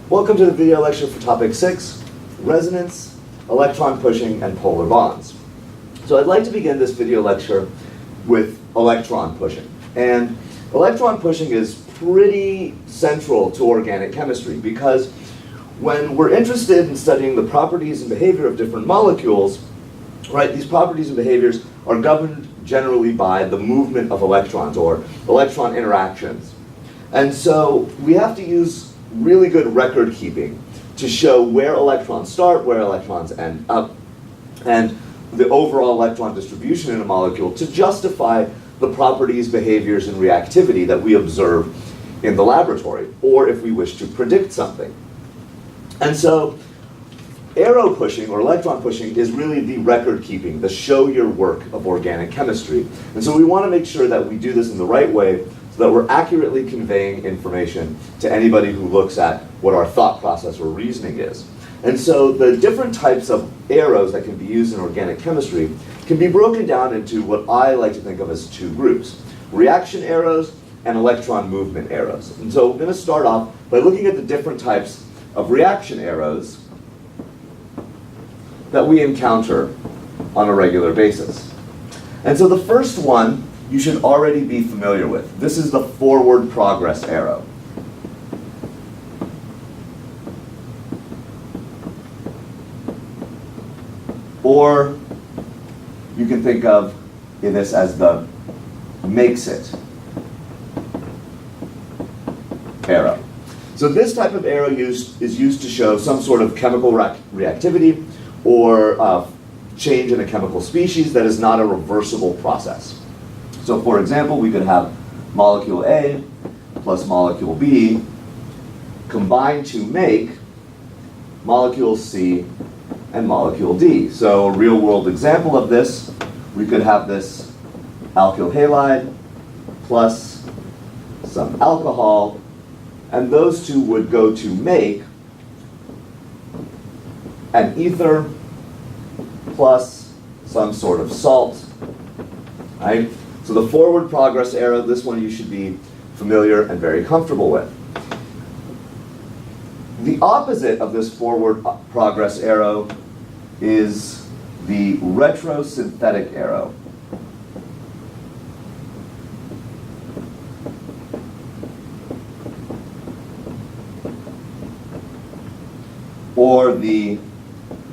Welcome to the video lecture for topic 6, resonance, electron pushing, and polar bonds. So I'd like to begin this video lecture with electron pushing. And electron pushing is pretty central to organic chemistry because when we're interested in studying the properties and behavior of different molecules, right, these properties and behaviors are governed generally by the movement of electrons or electron interactions. And so we have to use really good record keeping to show where electrons start, where electrons end up, and the overall electron distribution in a molecule to justify the properties, behaviors, and reactivity that we observe in the laboratory, or if we wish to predict something. And so arrow pushing, or electron pushing, is really the record keeping, the show your work of organic chemistry. And so we want to make sure that we do this in the right way so that we're accurately conveying information to anybody who looks at what our thought process or reasoning is. And so the different types of arrows that can be used in organic chemistry can be broken down into what I like to think of as two groups: reaction arrows and electron movement arrows. And so we're going to start off by looking at the different types of reaction arrows that we encounter on a regular basis. And so the first one you should already be familiar with. This is the forward progress arrow. Or you can think of this as the makes it arrow. So this type of arrow is used to show some sort of chemical reactivity or change in a chemical species that is not a reversible process. So for example, we could have molecule A plus molecule B combined to make molecule C and molecule D. So a real world example of this, we could have this alkyl halide plus some alcohol, and those two would go to make an ether plus some sort of salt, right? So the forward progress arrow, this one you should be familiar and very comfortable with. The opposite of this forward progress arrow is the retrosynthetic arrow. Or the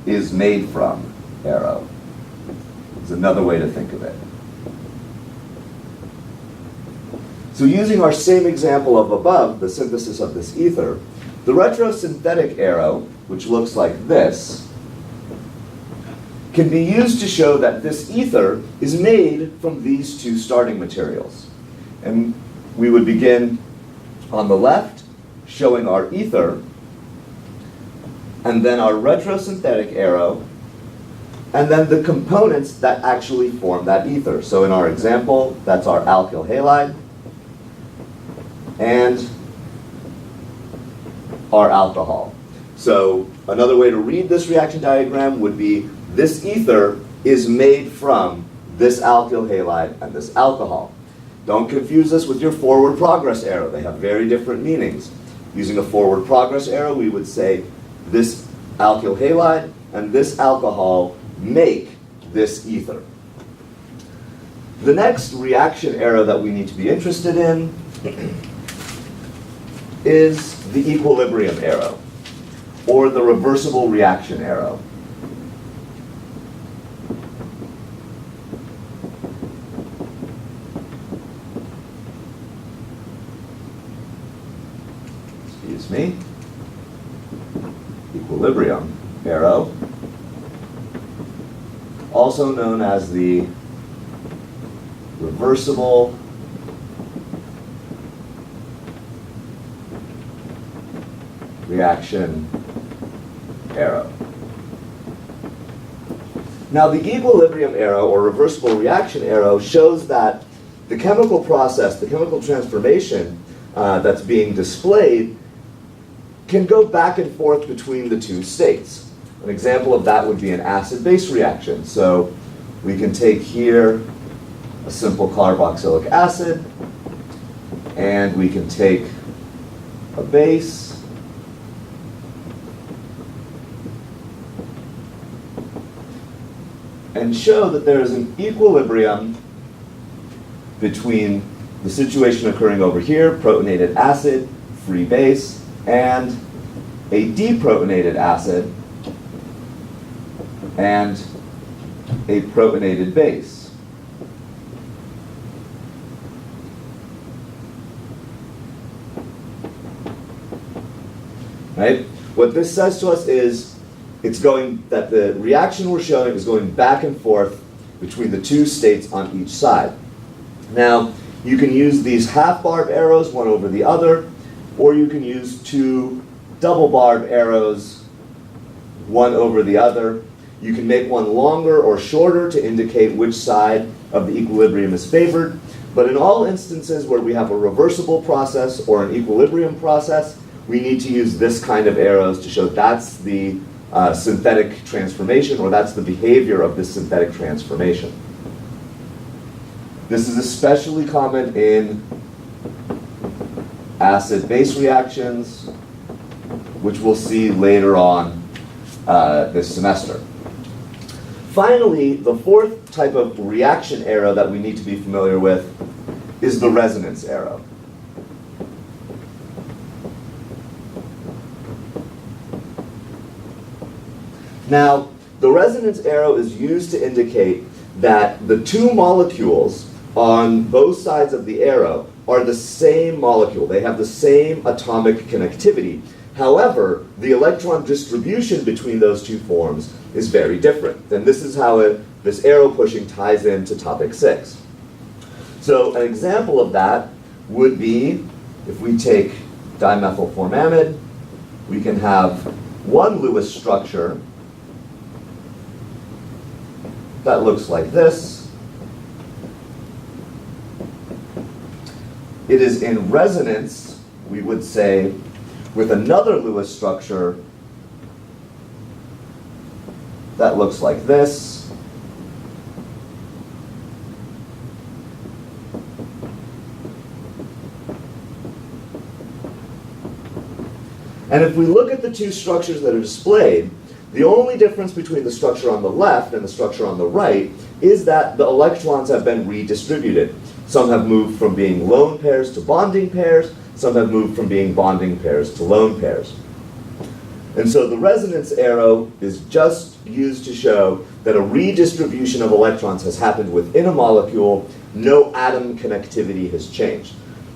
is made from arrow is another way to think of it. So using our same example of above, the synthesis of this ether, the retrosynthetic arrow, which looks like this, can be used to show that this ether is made from these two starting materials. And we would begin on the left, showing our ether, and then our retrosynthetic arrow, and then the components that actually form that ether. So in our example, that's our alkyl halide and our alcohol. So another way to read this reaction diagram would be this ether is made from this alkyl halide and this alcohol. Don't confuse this with your forward progress arrow. They have very different meanings. Using a forward progress arrow, we would say this alkyl halide and this alcohol make this ether. The next reaction arrow that we need to be interested in is the equilibrium arrow, or the reversible reaction arrow. Excuse me. Equilibrium arrow, also known as the reversible reaction arrow. Now the equilibrium arrow or reversible reaction arrow shows that the chemical process, the chemical transformation that's being displayed can go back and forth between the two states. An example of that would be an acid-base reaction. So we can take here a simple carboxylic acid, and we can take a base and show that there is an equilibrium between the situation occurring over here, protonated acid, free base, and a deprotonated acid and a protonated base. Right? What this says to us is that the reaction we're showing is going back and forth between the two states on each side. Now, you can use these half-barb arrows, one over the other, or you can use two double-barb arrows, one over the other. You can make one longer or shorter to indicate which side of the equilibrium is favored. But in all instances where we have a reversible process or an equilibrium process, we need to use this kind of arrows to show that's the synthetic transformation, or that's the behavior of this synthetic transformation. This is especially common in acid-base reactions, which we'll see later on this semester. Finally, the fourth type of reaction arrow that we need to be familiar with is the resonance arrow. Now, the resonance arrow is used to indicate that the two molecules on both sides of the arrow are the same molecule. They have the same atomic connectivity. However, the electron distribution between those two forms is very different. And this is how this arrow pushing ties into topic 6. So an example of that would be if we take dimethylformamide, we can have one Lewis structure that looks like this. It is in resonance, we would say, with another Lewis structure that looks like this. And if we look at the two structures that are displayed, the only difference between the structure on the left and the structure on the right is that the electrons have been redistributed. Some have moved from being lone pairs to bonding pairs. Some have moved from being bonding pairs to lone pairs. And so the resonance arrow is just used to show that a redistribution of electrons has happened within a molecule. No atom connectivity has changed.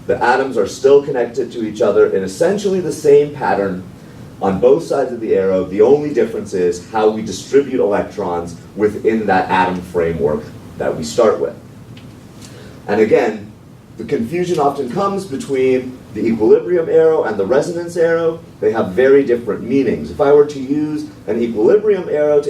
The atoms are still connected to each other in essentially the same pattern on both sides of the arrow. The only difference is how we distribute electrons within that atom framework that we start with. And again, the confusion often comes between the equilibrium arrow and the resonance arrow. They have very different meanings. If I were to use an equilibrium arrow,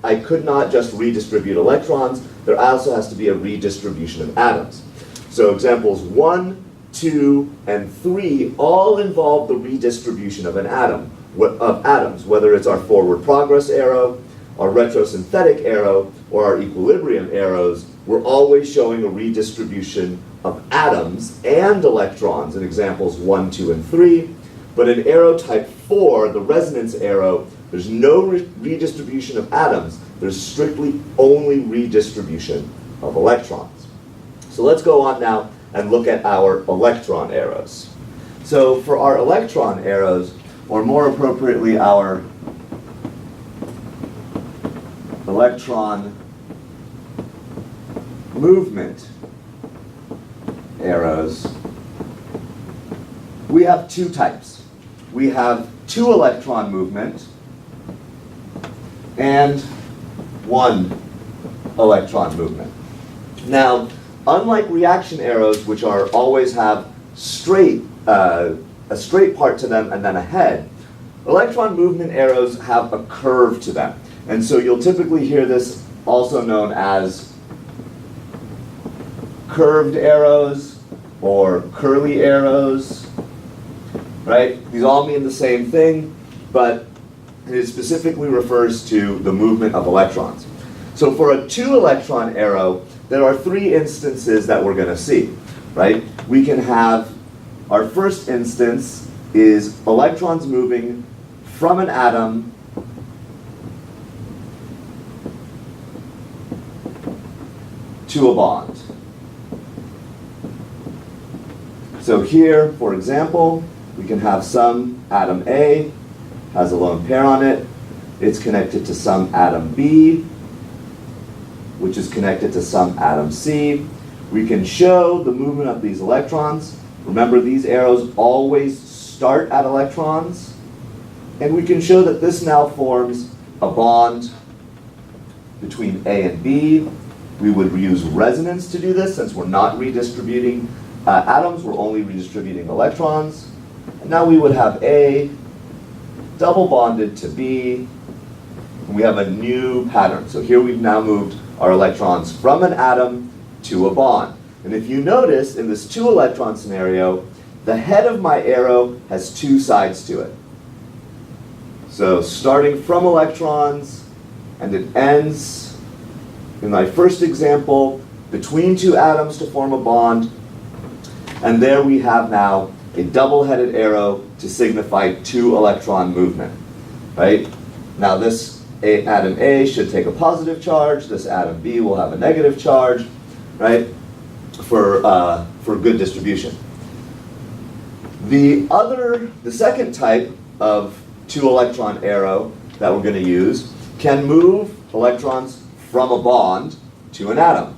I could not just redistribute electrons. There also has to be a redistribution of atoms. So examples 1, 2, and 3 all involve the redistribution of an atom, of atoms, whether it's our forward progress arrow, our retrosynthetic arrow, or our equilibrium arrows. We're always showing a redistribution of atoms and electrons in examples 1, 2, and 3. But in arrow type 4, the resonance arrow, there's no redistribution of atoms. There's strictly only redistribution of electrons. So let's go on now and look at our electron arrows. So for our electron arrows, or more appropriately our electron movement arrows, we have two types. We have 2 electron movement and 1 electron movement. Now, unlike reaction arrows, which are always have a straight part to them and then a head, electron movement arrows have a curve to them. And so you'll typically hear this also known as curved arrows or curly arrows, right? These all mean the same thing, but it specifically refers to the movement of electrons. So for a 2 electron arrow, there are 3 instances that we're going to see, right? We can have, our first instance is electrons moving from an atom to a bond. So here, for example, we can have some atom A, has a lone pair on it. It's connected to some atom B, which is connected to some atom C. We can show the movement of these electrons. Remember, these arrows always start at electrons. And we can show that this now forms a bond between A and B. We would use resonance to do this, since we're not redistributing atoms, we're only redistributing electrons. And now we would have A double bonded to B, and we have a new pattern. So here we've now moved our electrons from an atom to a bond. And if you notice, in this 2-electron scenario, the head of my arrow has 2 sides to it. So starting from electrons, and it ends, in my first example, between 2 atoms to form a bond. And there we have now a double-headed arrow to signify 2-electron movement, right? Now this atom A should take a positive charge. This atom B will have a negative charge, right? For good distribution. The second type of 2-electron arrow that we're going to use can move electrons from a bond to an atom.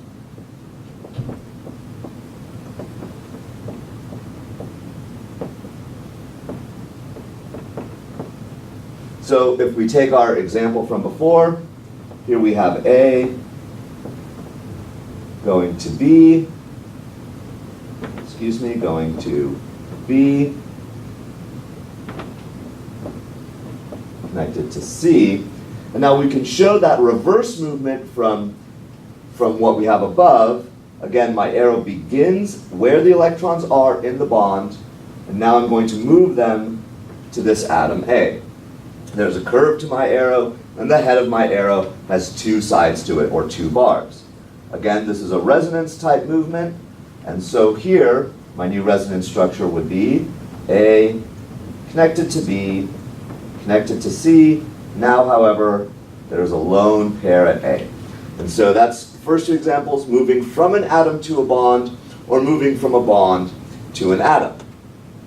So if we take our example from before, here we have A going to B, going to B, connected to C. And now we can show that reverse movement from what we have above. Again, my arrow begins where the electrons are in the bond, and now I'm going to move them to this atom A. There's a curve to my arrow, and the head of my arrow has 2 sides to it, or 2 bars. Again, this is a resonance type movement, and so here, my new resonance structure would be A connected to B, connected to C. Now, however, there's a lone pair at A. And so that's the first 2 examples, moving from an atom to a bond, or moving from a bond to an atom.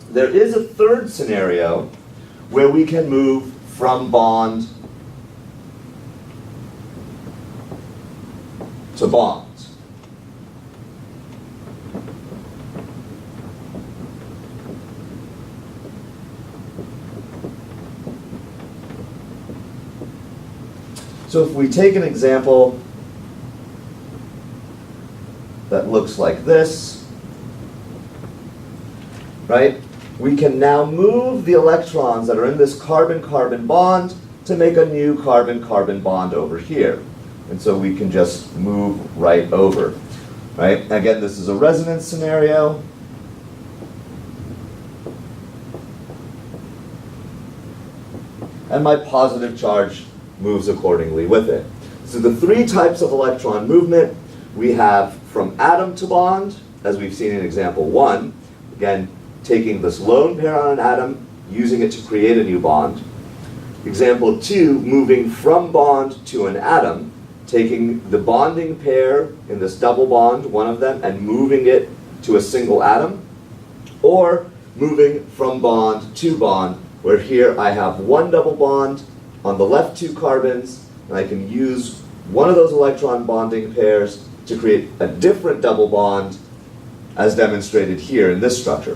There is a third scenario where we can move from bond to bond. So if we take an example that looks like this, right? We can now move the electrons that are in this carbon-carbon bond to make a new carbon-carbon bond over here. And so we can just move right over, right? Again, this is a resonance scenario. And my positive charge moves accordingly with it. So the 3 types of electron movement we have from atom to bond, as we've seen in example 1. Again, taking this lone pair on an atom, using it to create a new bond. Example 2, moving from bond to an atom, taking the bonding pair in this double bond, one of them, and moving it to a single atom. Or moving from bond to bond, where here I have one double bond on the left 2 carbons, and I can use one of those electron bonding pairs to create a different double bond, as demonstrated here in this structure.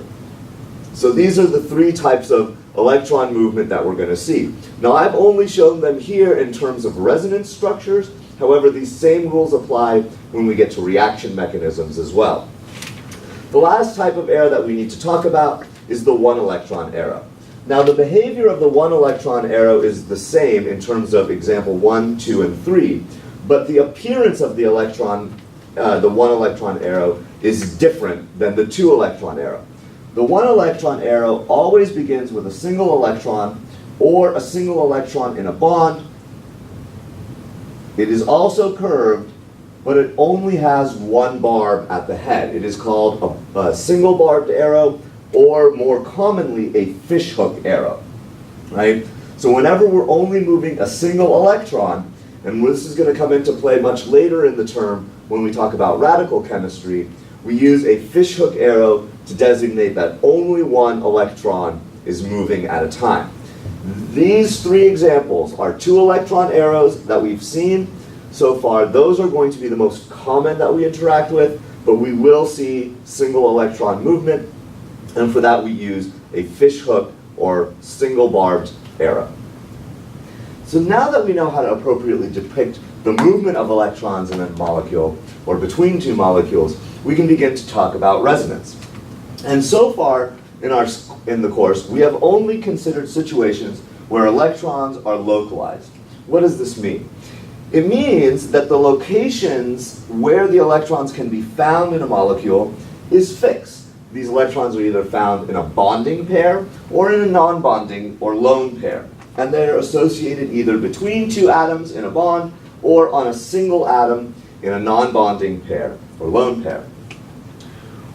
So these are the 3 types of electron movement that we're going to see. Now I've only shown them here in terms of resonance structures. However, these same rules apply when we get to reaction mechanisms as well. The last type of arrow that we need to talk about is the 1-electron arrow. Now the behavior of the 1-electron arrow is the same in terms of example 1, 2, and 3, but the appearance of the 1-electron arrow is different than the 2-electron arrow. The 1-electron arrow always begins with a single electron or a single electron in a bond. It is also curved, but it only has 1 barb at the head. It is called a single barbed arrow, or more commonly a fishhook arrow, right? So whenever we're only moving a single electron, and this is going to come into play much later in the term, when we talk about radical chemistry, we use a fishhook arrow to designate that only one electron is moving at a time. These three examples are 2 electron arrows that we've seen so far. Those are going to be the most common that we interact with, but we will see single electron movement, and for that we use a fishhook or single barbed arrow. So now that we know how to appropriately depict the movement of electrons in a molecule or between 2 molecules, we can begin to talk about resonance. And so far in the course, we have only considered situations where electrons are localized. What does this mean? It means that the locations where the electrons can be found in a molecule is fixed. These electrons are either found in a bonding pair or in a non-bonding or lone pair. And they're associated either between 2 atoms in a bond or on a single atom in a non-bonding pair or lone pair.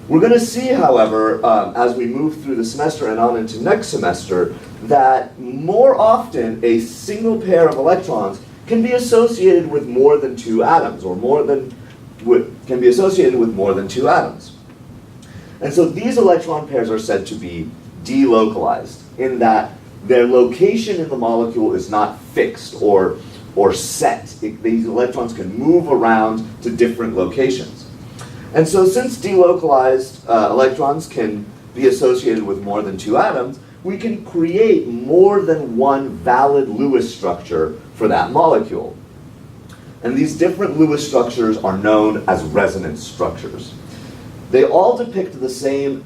We're going to see, however, as we move through the semester and on into next semester, that more often a single pair of electrons can be associated with more than 2 atoms, or can be associated with more than 2 atoms. And so these electron pairs are said to be delocalized, in that their location in the molecule is not fixed or set. These electrons can move around to different locations. And so since delocalized electrons can be associated with more than 2 atoms, we can create more than one valid Lewis structure for that molecule. And these different Lewis structures are known as resonance structures. They all depict the same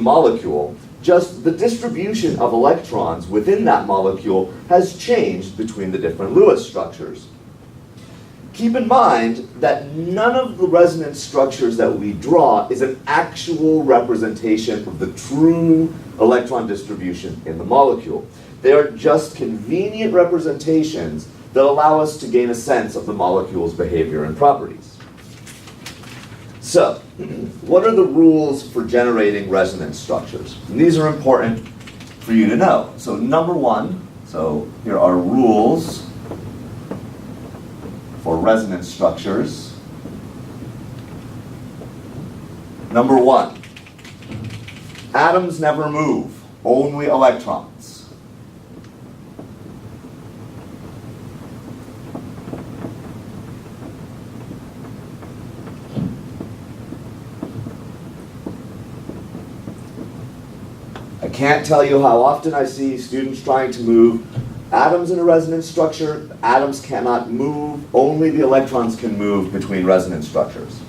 molecule, just the distribution of electrons within that molecule has changed between the different Lewis structures. Keep in mind that none of the resonance structures that we draw is an actual representation of the true electron distribution in the molecule. They are just convenient representations that allow us to gain a sense of the molecule's behavior and properties. So, what are the rules for generating resonance structures? And these are important for you to know. So number 1, so here are rules for resonance structures. Number 1, atoms never move, only electrons. I can't tell you how often I see students trying to move atoms in a resonance structure. Atoms cannot move, only the electrons can move between resonance structures.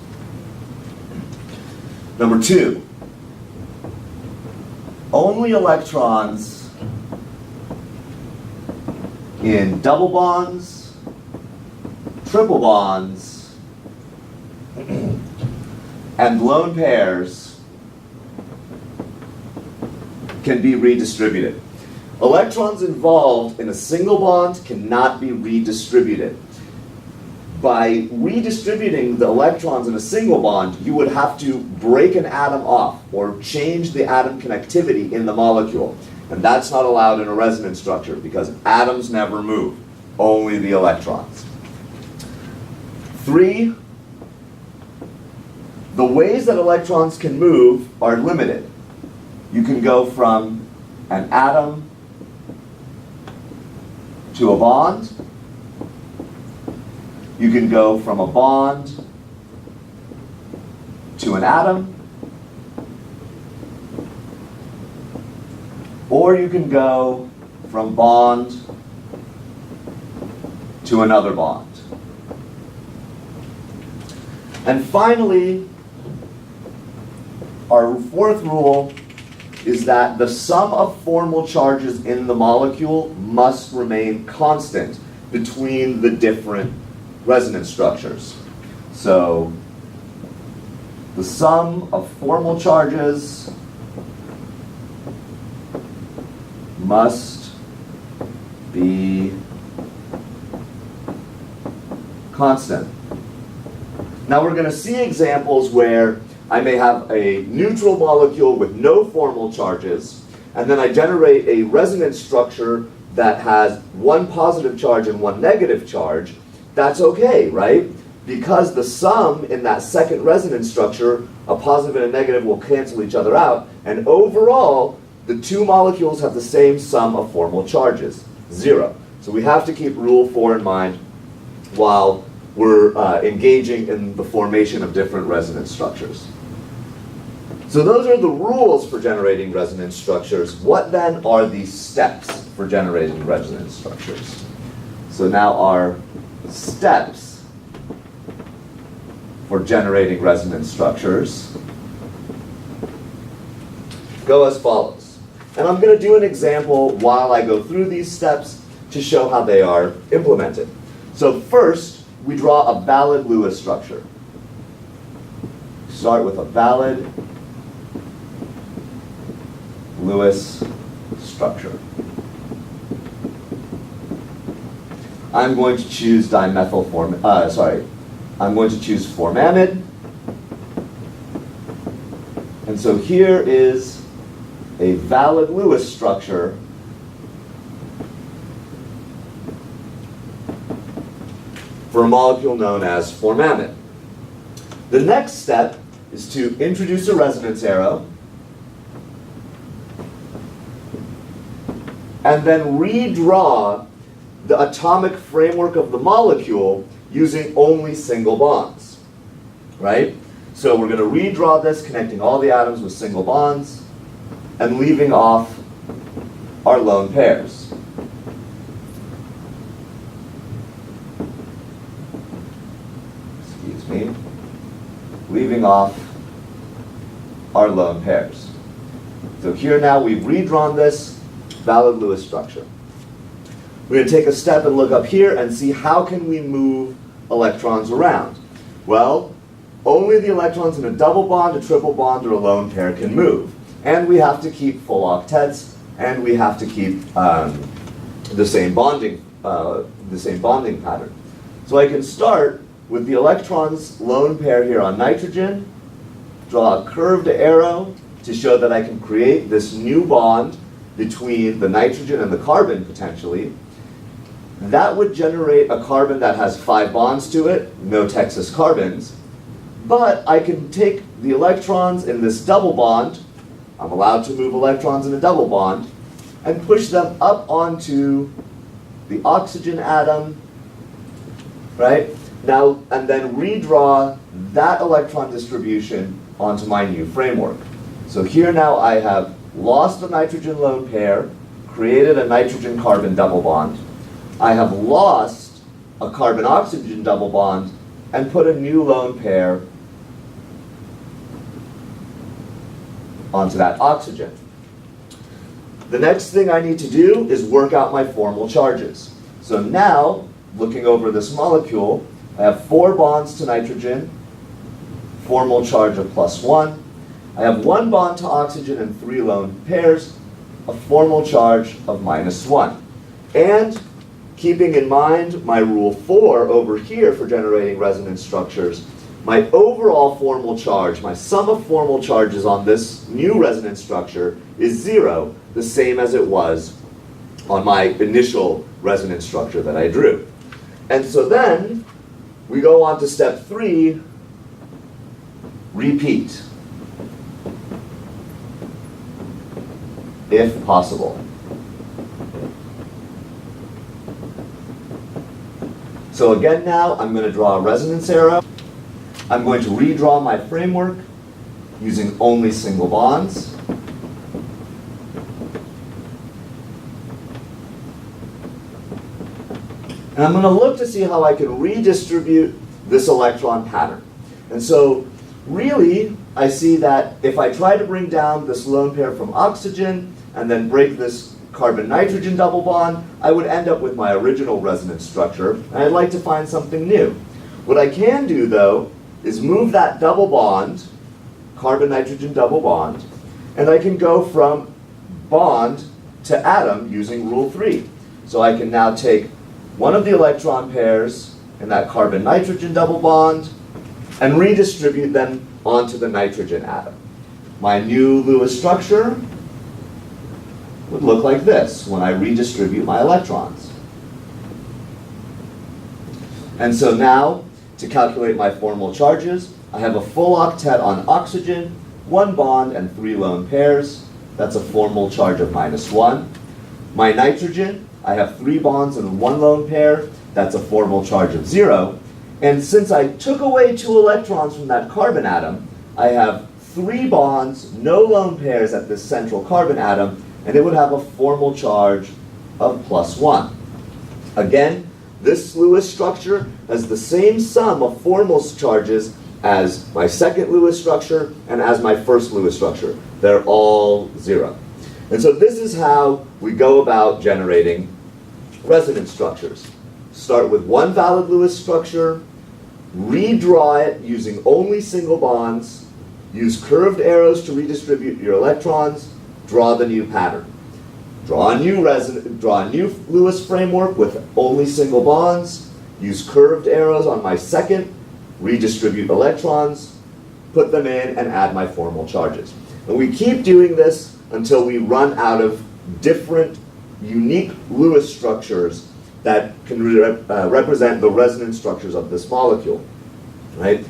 Number 2, only electrons in double bonds, triple bonds, and lone pairs can be redistributed. Electrons involved in a single bond cannot be redistributed. By redistributing the electrons in a single bond, you would have to break an atom off or change the atom connectivity in the molecule. And that's not allowed in a resonance structure because atoms never move, only the electrons. 3, the ways that electrons can move are limited. You can go from an atom to a bond. You can go from a bond to an atom. Or you can go from bond to another bond. And finally, our 4th rule is that the sum of formal charges in the molecule must remain constant between the different resonance structures. So the sum of formal charges must be constant. Now we're going to see examples where I may have a neutral molecule with no formal charges, and then I generate a resonance structure that has one positive charge and one negative charge. That's okay, right? because the sum in that second resonance structure, a positive and a negative will cancel each other out, and overall, the two molecules have the same sum of formal charges, 0. So we have to keep rule 4 in mind while we're engaging in the formation of different resonance structures. So those are the rules for generating resonance structures. What then are the steps for generating resonance structures? So now our steps for generating resonance structures go as follows. And I'm going to do an example while I go through these steps to show how they are implemented. So first, we draw a valid Lewis structure. Start with a valid Lewis structure. I'm going to choose I'm going to choose formamide. And so here is a valid Lewis structure for a molecule known as formamide. The next step is to introduce a resonance arrow and then redraw the atomic framework of the molecule using only single bonds, right? So we're going to redraw this, connecting all the atoms with single bonds and leaving off our lone pairs. Excuse me. Leaving off our lone pairs. So here now we've redrawn this valid Lewis structure. We're going to take a step and look up here and see how can we move electrons around. Well, only the electrons in a double bond, a triple bond, or a lone pair can move. And we have to keep full octets, and we have to keep the same bonding pattern. So I can start with the electrons lone pair here on nitrogen, draw a curved arrow to show that I can create this new bond between the nitrogen and the carbon potentially. That would generate a carbon that has 5 bonds to it, no Texas carbons. But I can take the electrons in this double bond, I'm allowed to move electrons in a double bond, and push them up onto the oxygen atom, right? Now, and then redraw that electron distribution onto my new framework. So here now I have lost a nitrogen lone pair, created a nitrogen-carbon double bond. I have lost a carbon-oxygen double bond and put a new lone pair onto that oxygen. The next thing I need to do is work out my formal charges. So now, looking over this molecule, I have 4 bonds to nitrogen, formal charge of +1. I have 1 bond to oxygen and 3 lone pairs, a formal charge of -1. And keeping in mind my rule 4 over here for generating resonance structures, my overall formal charge, my sum of formal charges on this new resonance structure is 0, the same as it was on my initial resonance structure that I drew. And so then we go on to step 3, repeat, if possible. So again now, I'm going to draw a resonance arrow. I'm going to redraw my framework using only single bonds. And I'm going to look to see how I can redistribute this electron pattern. And so really, I see that if I try to bring down this lone pair from oxygen and then break this carbon-nitrogen double bond, I would end up with my original resonance structure, and I'd like to find something new. What I can do, though, is move that double bond, carbon-nitrogen double bond, and I can go from bond to atom using rule 3. So I can now take one of the electron pairs in that carbon-nitrogen double bond and redistribute them onto the nitrogen atom. My new Lewis structure would look like this when I redistribute my electrons. And so now, to calculate my formal charges, I have a full octet on oxygen, 1 bond and 3 lone pairs. That's a formal charge of -1. My nitrogen, I have 3 bonds and 1 lone pair. That's a formal charge of 0. And since I took away 2 electrons from that carbon atom, I have 3 bonds, no lone pairs at this central carbon atom, and it would have a formal charge of +1. Again, this Lewis structure has the same sum of formal charges as my second Lewis structure and as my first Lewis structure. They're all 0. And so this is how we go about generating resonance structures. Start with one valid Lewis structure, redraw it using only single bonds, use curved arrows to redistribute your electrons, draw the new pattern. Draw a new Lewis framework with only single bonds, use curved arrows on my second, redistribute electrons, put them in, and add my formal charges. And we keep doing this until we run out of different unique Lewis structures that can represent the resonance structures of this molecule, right?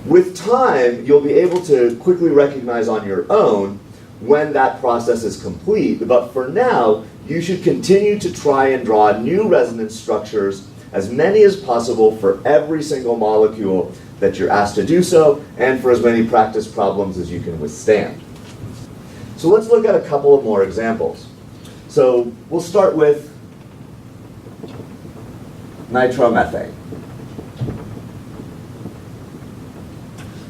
With time, you'll be able to quickly recognize on your own when that process is complete, but for now, you should continue to try and draw new resonance structures, as many as possible for every single molecule that you're asked to do so, and for as many practice problems as you can withstand. So let's look at a couple of more examples. So we'll start with nitromethane.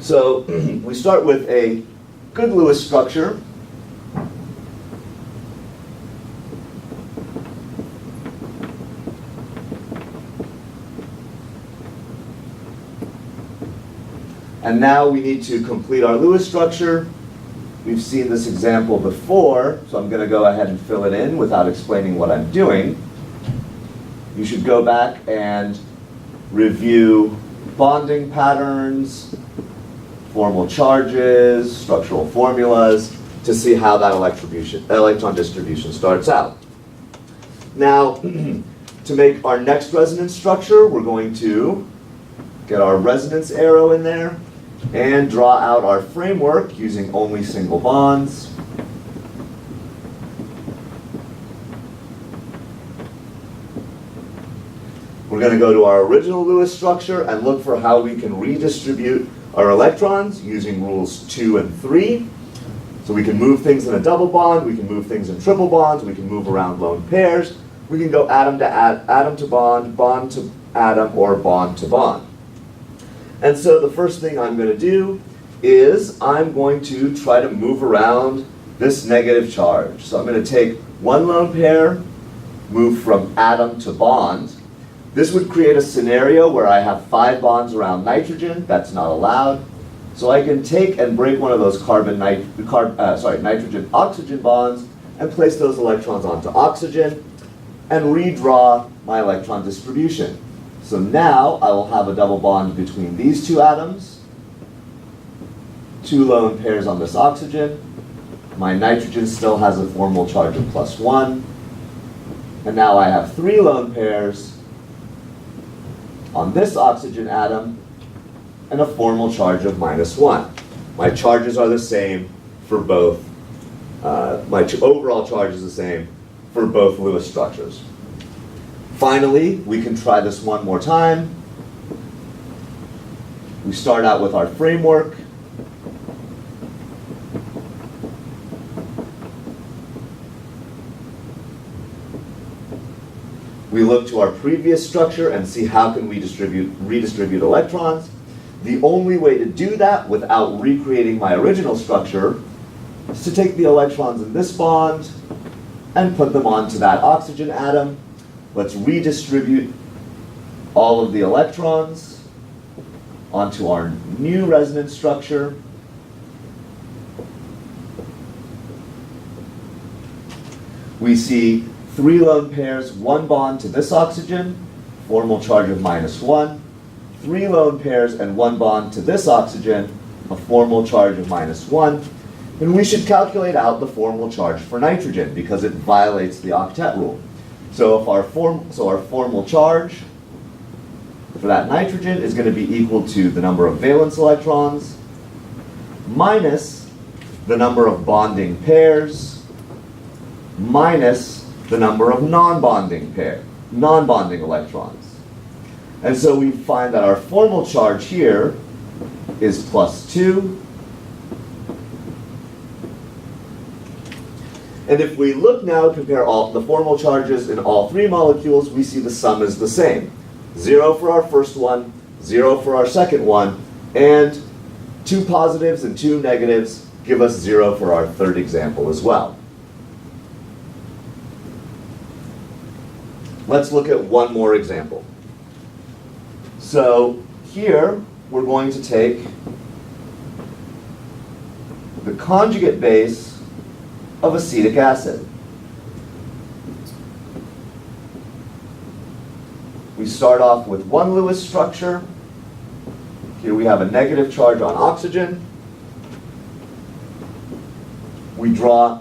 So we start with a good Lewis structure. And now we need to complete our Lewis structure. We've seen this example before, so I'm going to go ahead and fill it in without explaining what I'm doing. You should go back and review bonding patterns, formal charges, structural formulas, to see how that electron distribution starts out. Now, to make our next resonance structure, we're going to get our resonance arrow in there and draw out our framework using only single bonds. We're going to go to our original Lewis structure and look for how we can redistribute our electrons using rules 2 and 3. So we can move things in a double bond, we can move things in triple bonds, we can move around lone pairs, we can go atom to bond, bond to atom, or bond to bond. And so the first thing I'm going to do is I'm going to try to move around this negative charge. So I'm going to take one lone pair, move from atom to bond. This would create a scenario where I have 5 bonds around nitrogen. That's not allowed. So I can take and break one of those nitrogen-oxygen bonds and place those electrons onto oxygen and redraw my electron distribution. So now I will have a double bond between these 2 atoms, 2 lone pairs on this oxygen. My nitrogen still has a formal charge of +1. And now I have 3 lone pairs on this oxygen atom and a formal charge of -1. My charges are the same for both, my overall charge is the same for both Lewis structures. Finally, we can try this one more time. We start out with our framework. We look to our previous structure and see how can we redistribute electrons. The only way to do that without recreating my original structure is to take the electrons in this bond and put them onto that oxygen atom. Let's redistribute all of the electrons onto our new resonance structure. We see 3 lone pairs, 1 bond to this oxygen, formal charge of -1. 3 lone pairs and 1 bond to this oxygen, a formal charge of -1. And we should calculate out the formal charge for nitrogen because it violates the octet rule. So if our formal charge for that nitrogen is going to be equal to the number of valence electrons minus the number of bonding pairs minus the number of non-bonding electrons. And so we find that our formal charge here is +2. And if we look now, compare all the formal charges in all three molecules, we see the sum is the same. 0 for our first one, 0 for our second one, and 2 positives and 2 negatives give us 0 for our third example as well. Let's look at one more example. So here we're going to take the conjugate base of acetic acid. We start off with one Lewis structure. Here we have a negative charge on oxygen. We draw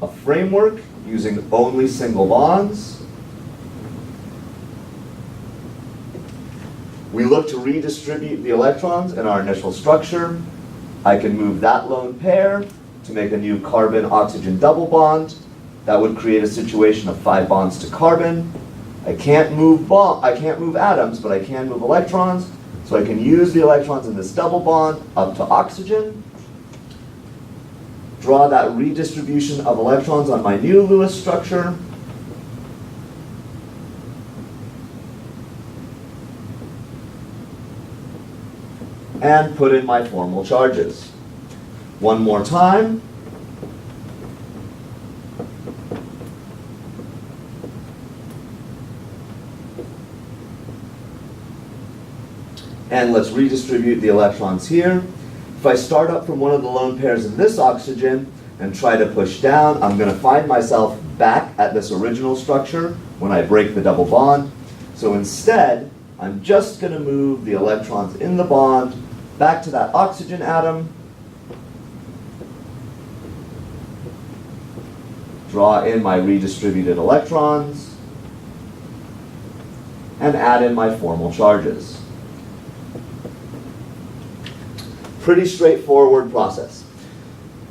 a framework using only single bonds. We look to redistribute the electrons in our initial structure. I can move that lone pair to make a new carbon-oxygen double bond. That would create a situation of 5 bonds to carbon. I can't move atoms, but I can move electrons. So I can use the electrons in this double bond up to oxygen. Draw that redistribution of electrons on my new Lewis structure. And put in my formal charges. One more time. And let's redistribute the electrons here. If I start up from one of the lone pairs in this oxygen and try to push down, I'm going to find myself back at this original structure when I break the double bond. So instead, I'm just going to move the electrons in the bond back to that oxygen atom. Draw in my redistributed electrons. And add in my formal charges. Pretty straightforward process.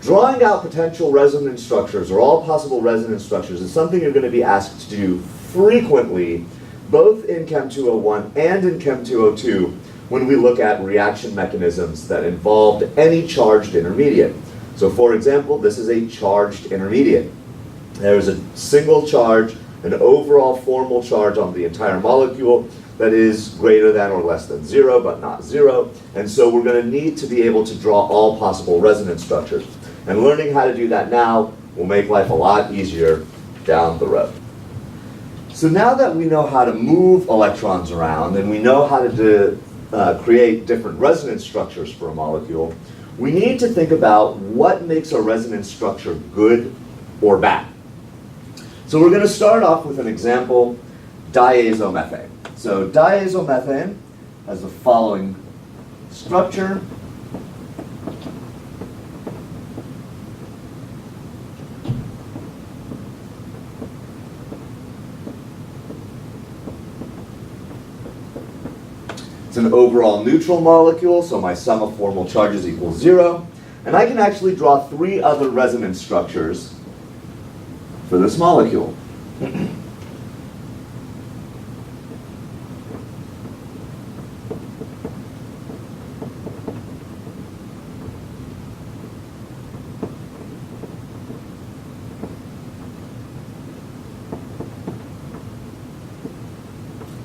Drawing out potential resonance structures, or all possible resonance structures, is something you're going to be asked to do frequently, both in Chem 201 and in Chem 202, when we look at reaction mechanisms that involved any charged intermediate. So for example, this is a charged intermediate. There's a single charge, an overall formal charge on the entire molecule that is greater than or less than 0, but not 0. And so we're going to need to be able to draw all possible resonance structures. And learning how to do that now will make life a lot easier down the road. So now that we know how to move electrons around and we know how to create different resonance structures for a molecule, we need to think about what makes a resonance structure good or bad. So we're going to start off with an example, diazomethane. So diazomethane has the following structure. It's an overall neutral molecule, so my sum of formal charges equals 0. And I can actually draw 3 other resonance structures for this molecule.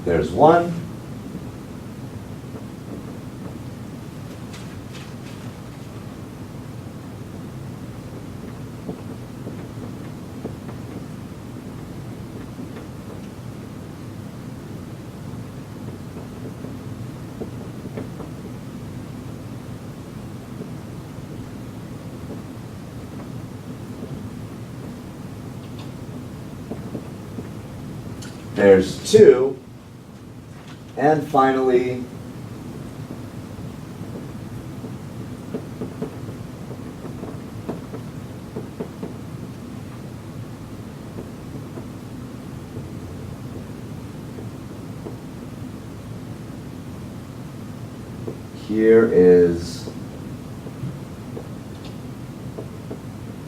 There's one. There's 2. And finally, here is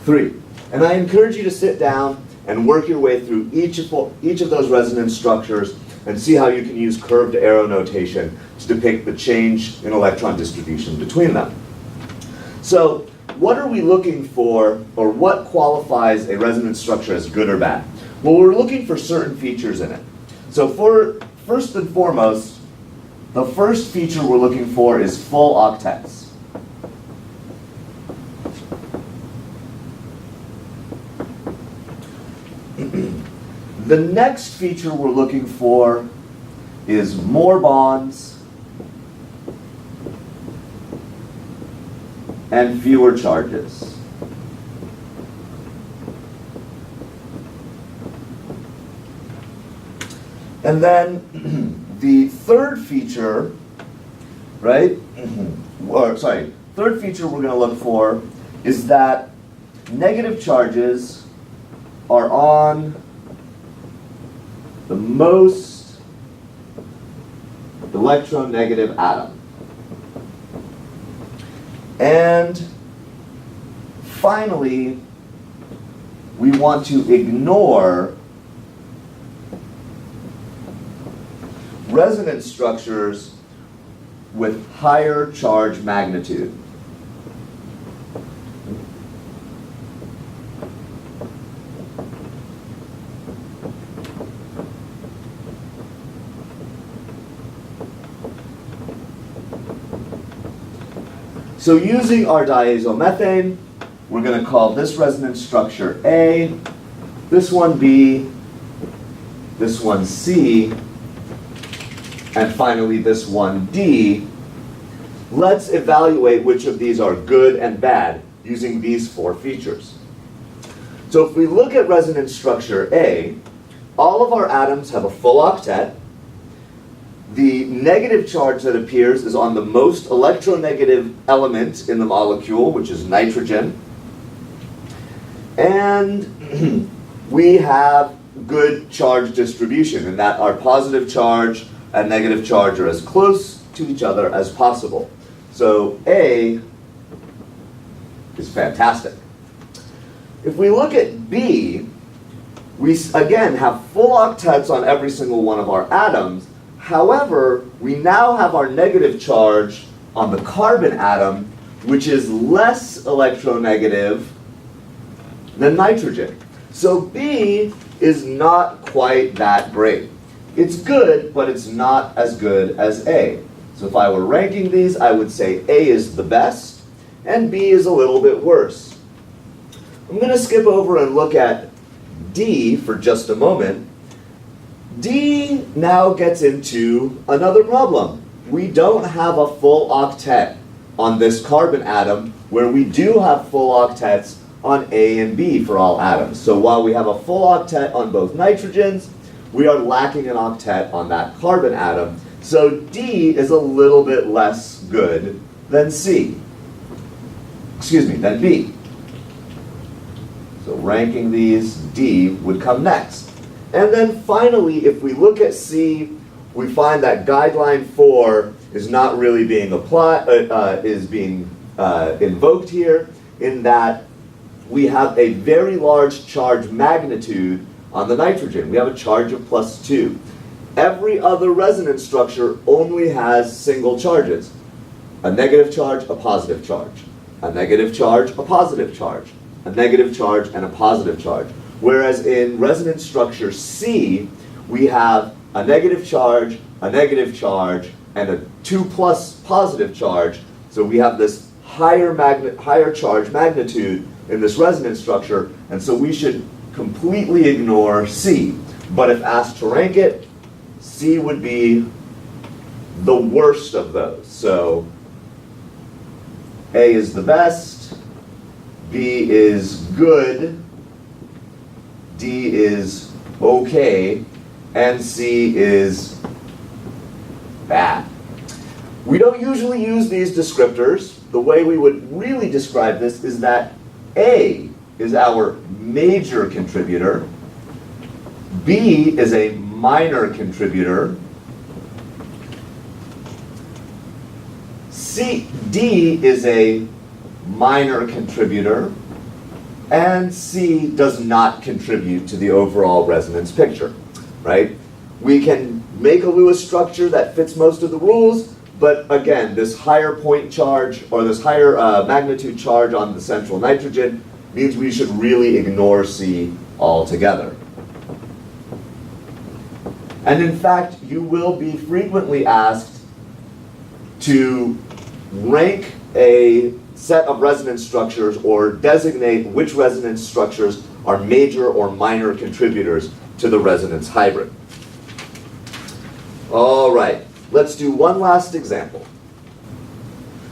3. And I encourage you to sit down and work your way through each of those resonance structures and see how you can use curved arrow notation to depict the change in electron distribution between them. So what are we looking for, or what qualifies a resonance structure as good or bad? Well, we're looking for certain features in it. So first and foremost, the first feature we're looking for is full octets. The next feature we're looking for is more bonds and fewer charges. And then the third feature, right? Third feature we're going to look for is that negative charges are on the most electronegative atom. And finally, we want to ignore resonance structures with higher charge magnitude. So using our diazomethane, we're going to call this resonance structure A, this one B, this one C, and finally this one D. Let's evaluate which of these are good and bad using these 4 features. So if we look at resonance structure A, all of our atoms have a full octet. The negative charge that appears is on the most electronegative element in the molecule, which is nitrogen. And we have good charge distribution in that our positive charge and negative charge are as close to each other as possible. So A is fantastic. If we look at B, we again have full octets on every single one of our atoms. However, we now have our negative charge on the carbon atom, which is less electronegative than nitrogen. So B is not quite that great. It's good, but it's not as good as A. So if I were ranking these, I would say A is the best, and B is a little bit worse. I'm going to skip over and look at D for just a moment. D now gets into another problem. We don't have a full octet on this carbon atom, where we do have full octets on A and B for all atoms. So while we have a full octet on both nitrogens, we are lacking an octet on that carbon atom. So D is a little bit less good than than B. So ranking these, D would come next. And then finally, if we look at C, we find that guideline 4 is not really being invoked here, in that we have a very large charge magnitude on the nitrogen. We have a charge of +2. Every other resonance structure only has single charges. A negative charge, a positive charge. A negative charge, a positive charge. A negative charge, and a positive charge. Whereas in resonance structure C, we have a negative charge, and a 2+ positive charge. So we have this higher charge magnitude in this resonance structure, and so we should completely ignore C. But if asked to rank it, C would be the worst of those. So A is the best, B is good, D is okay, and C is bad. We don't usually use these descriptors. The way we would really describe this is that A is our major contributor, B is a minor contributor, D is a minor contributor, and C does not contribute to the overall resonance picture, right? We can make a Lewis structure that fits most of the rules, but again, this higher point charge or this higher magnitude charge on the central nitrogen means we should really ignore C altogether. And in fact, you will be frequently asked to rank a set of resonance structures or designate which resonance structures are major or minor contributors to the resonance hybrid. All right, let's do one last example.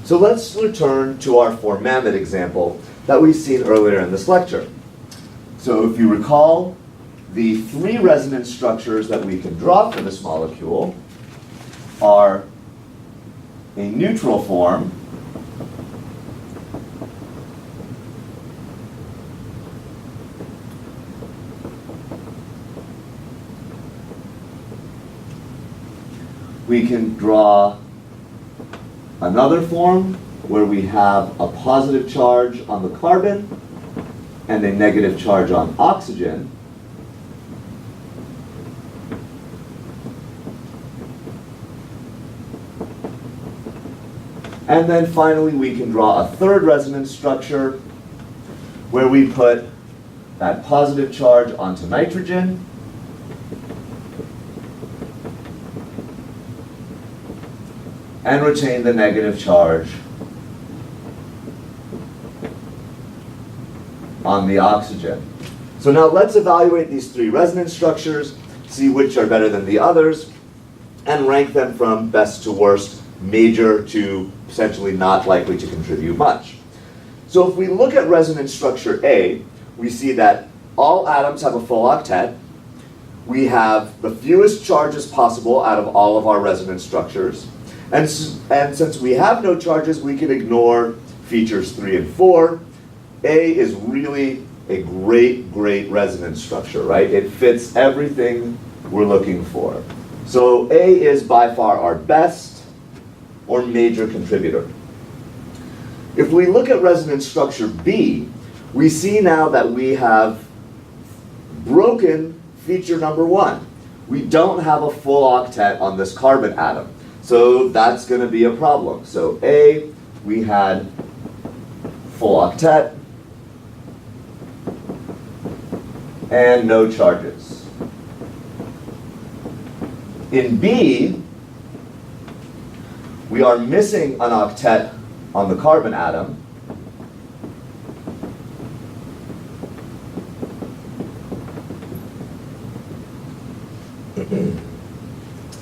So let's return to our four-mammoth example that we've seen earlier in this lecture. So if you recall, the three resonance structures that we can draw for this molecule are a neutral form, we can draw another form where we have a positive charge on the carbon and a negative charge on oxygen. And then finally we can draw a third resonance structure where we put that positive charge onto nitrogen and retain the negative charge on the oxygen. So now let's evaluate these three resonance structures, see which are better than the others, and rank them from best to worst, major to essentially not likely to contribute much. So if we look at resonance structure A, we see that all atoms have a full octet. We have the fewest charges possible out of all of our resonance structures. And since we have no charges, we can ignore features 3 and 4. A is really a great resonance structure, right? It fits everything we're looking for. So A is by far our best or major contributor. If we look at resonance structure B, we see now that we have broken feature number 1. We don't have a full octet on this carbon atom. So that's going to be a problem. So A, we had full octet and no charges. In B, we are missing an octet on the carbon atom.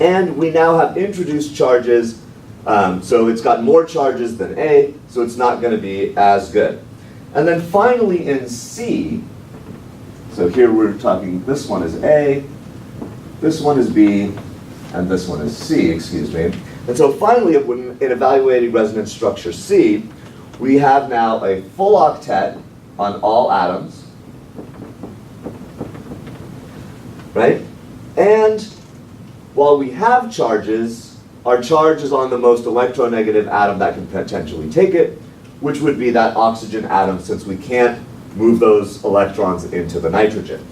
And we now have introduced charges, so it's got more charges than A, so it's not going to be as good. And then finally in C, so here we're talking, this one is A, this one is B, and this one is C, excuse me. And so finally, in evaluating resonance structure C, we have now a full octet on all atoms, right? And while we have charges, our charge is on the most electronegative atom that can potentially take it, which would be that oxygen atom, since we can't move those electrons into the nitrogen.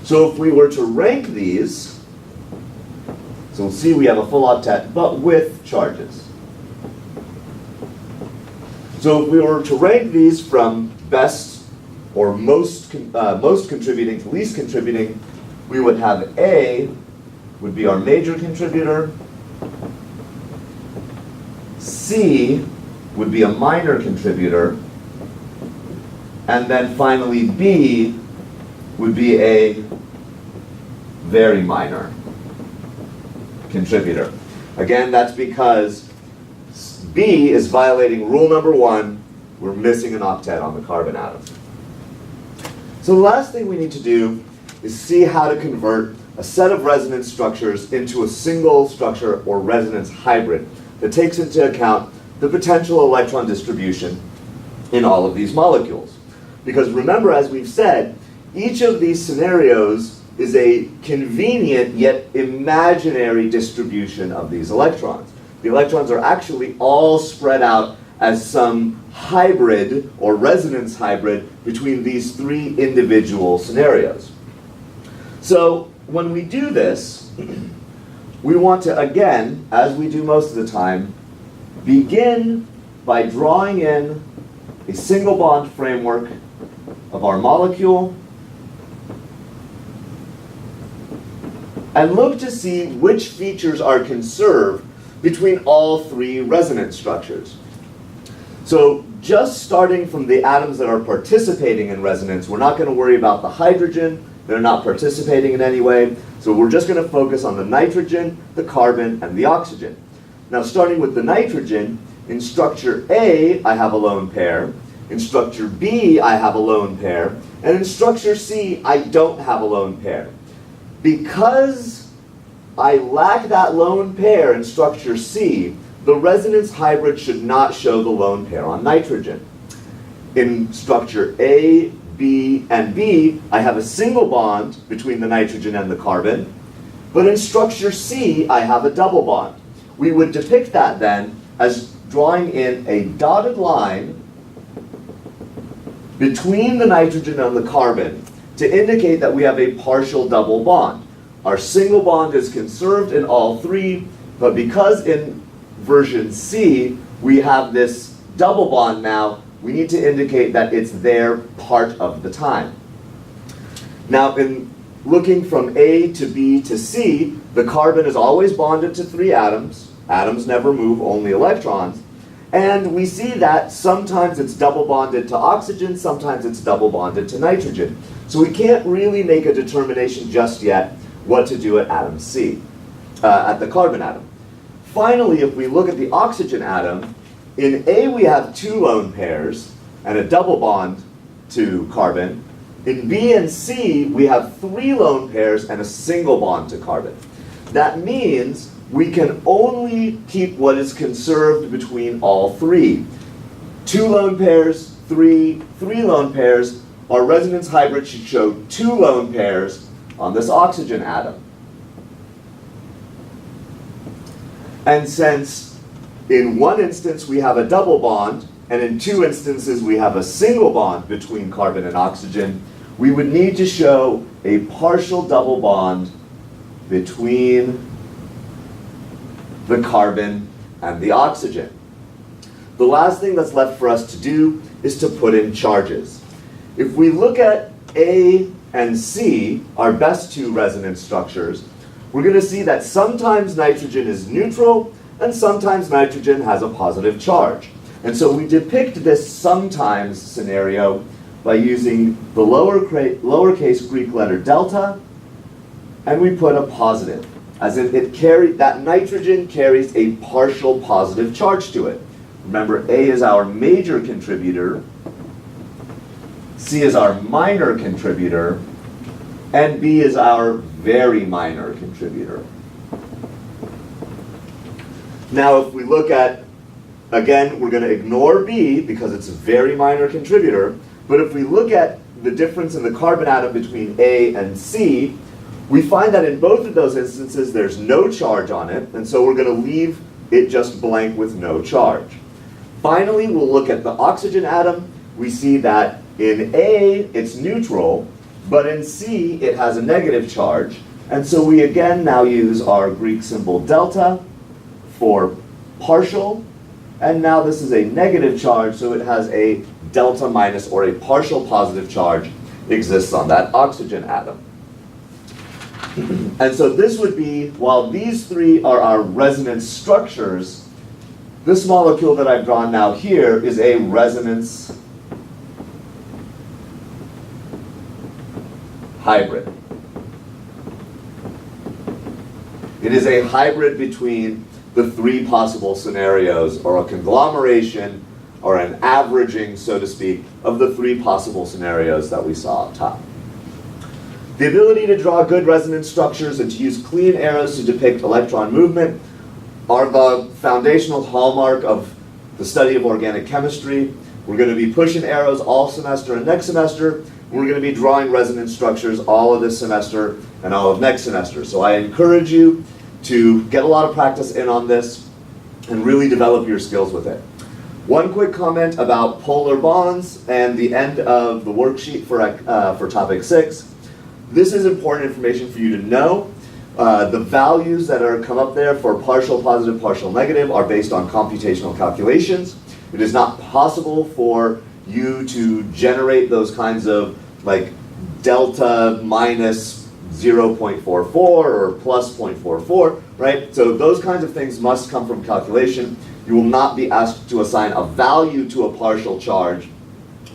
So if we were to rank these, so we'll see we have a full octet, but with charges. So if we were to rank these from best or most contributing to least contributing, we would have A would be our major contributor, C would be a minor contributor, and then finally B would be a very minor contributor. Again, that's because B is violating rule number 1, we're missing an octet on the carbon atom. So the last thing we need to do is see how to convert a set of resonance structures into a single structure or resonance hybrid that takes into account the potential electron distribution in all of these molecules. Because remember, as we've said, each of these scenarios is a convenient yet imaginary distribution of these electrons. the electrons are actually all spread out as some hybrid or resonance hybrid between these three individual scenarios. So when we do this, we want to, again, as we do most of the time, begin by drawing in a single bond framework of our molecule and look to see which features are conserved between all three resonance structures. So just starting from the atoms that are participating in resonance, we're not going to worry about the hydrogen. They're not participating in any way. So we're just going to focus on the nitrogen, the carbon, and the oxygen. Now starting with the nitrogen, in structure A, I have a lone pair. In structure B, I have a lone pair. And in structure C, I don't have a lone pair. Because I lack that lone pair in structure C, the resonance hybrid should not show the lone pair on nitrogen. In structure A, B, and B, I have a single bond between the nitrogen and the carbon. But in structure C, I have a double bond. We would depict that then as drawing in a dotted line between the nitrogen and the carbon to indicate that we have a partial double bond. Our single bond is conserved in all three, but because in version C we have this double bond now, we need to indicate that it's there part of the time. Now in looking from A to B to C, the carbon is always bonded to three atoms. Atoms never move, only electrons. And we see that sometimes it's double bonded to oxygen, sometimes it's double bonded to nitrogen. So we can't really make a determination just yet what to do at atom C, at the carbon atom. Finally, if we look at the oxygen atom, in A we have two lone pairs and a double bond to carbon. In B and C we have three lone pairs and a single bond to carbon. That means we can only keep what is conserved between all three. Two lone pairs, three lone pairs. Our resonance hybrid should show two lone pairs on this oxygen atom. And since in one instance we have a double bond, and in two instances we have a single bond between carbon and oxygen, we would need to show a partial double bond between the carbon and the oxygen. The last thing that's left for us to do is to put in charges. If we look at A and C, our best two resonance structures, we're going to see that sometimes nitrogen is neutral and sometimes nitrogen has a positive charge. And so we depict this sometimes scenario by using the lowercase Greek letter delta, and we put a positive, as in that nitrogen carries a partial positive charge to it. Remember, A is our major contributor, C is our minor contributor, and B is our very minor contributor. Now if we look at, again, we're going to ignore B because it's a very minor contributor, but if we look at the difference in the carbon atom between A and C, we find that in both of those instances there's no charge on it, and so we're going to leave it just blank with no charge. Finally, we'll look at the oxygen atom. We see that in A it's neutral, but in C it has a negative charge, and so we again now use our Greek symbol delta for partial, and now this is a negative charge, so it has a delta minus, or a partial positive charge exists on that oxygen atom. And so this would be, while these three are our resonance structures, this molecule that I've drawn now here is a resonance hybrid. It is a hybrid between the three possible scenarios, or a conglomeration, or an averaging, so to speak, of the three possible scenarios that we saw up top. The ability to draw good resonance structures and to use clean arrows to depict electron movement are the foundational hallmark of the study of organic chemistry. We're going to be pushing arrows all semester and next semester. We're going to be drawing resonance structures all of this semester and all of next semester. So I encourage you to get a lot of practice in on this. and really develop your skills with it. One quick comment about polar bonds and the end of the worksheet for topic 6. This is important information for you to know. The values that are come up there for partial positive, partial negative are based on computational calculations. It is not possible for you to generate those kinds of like delta minus 0.44 or plus 0.44, right? So those kinds of things must come from calculation. You will not be asked to assign a value to a partial charge,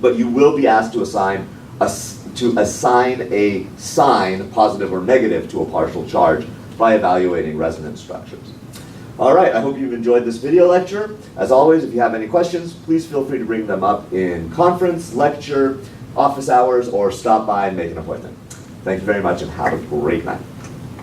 but you will be asked to assign a sign, positive or negative, to a partial charge by evaluating resonance structures. All right, I hope you've enjoyed this video lecture. As always, if you have any questions, please feel free to bring them up in conference, lecture, office hours, or stop by and make an appointment. Thank you very much and have a great night.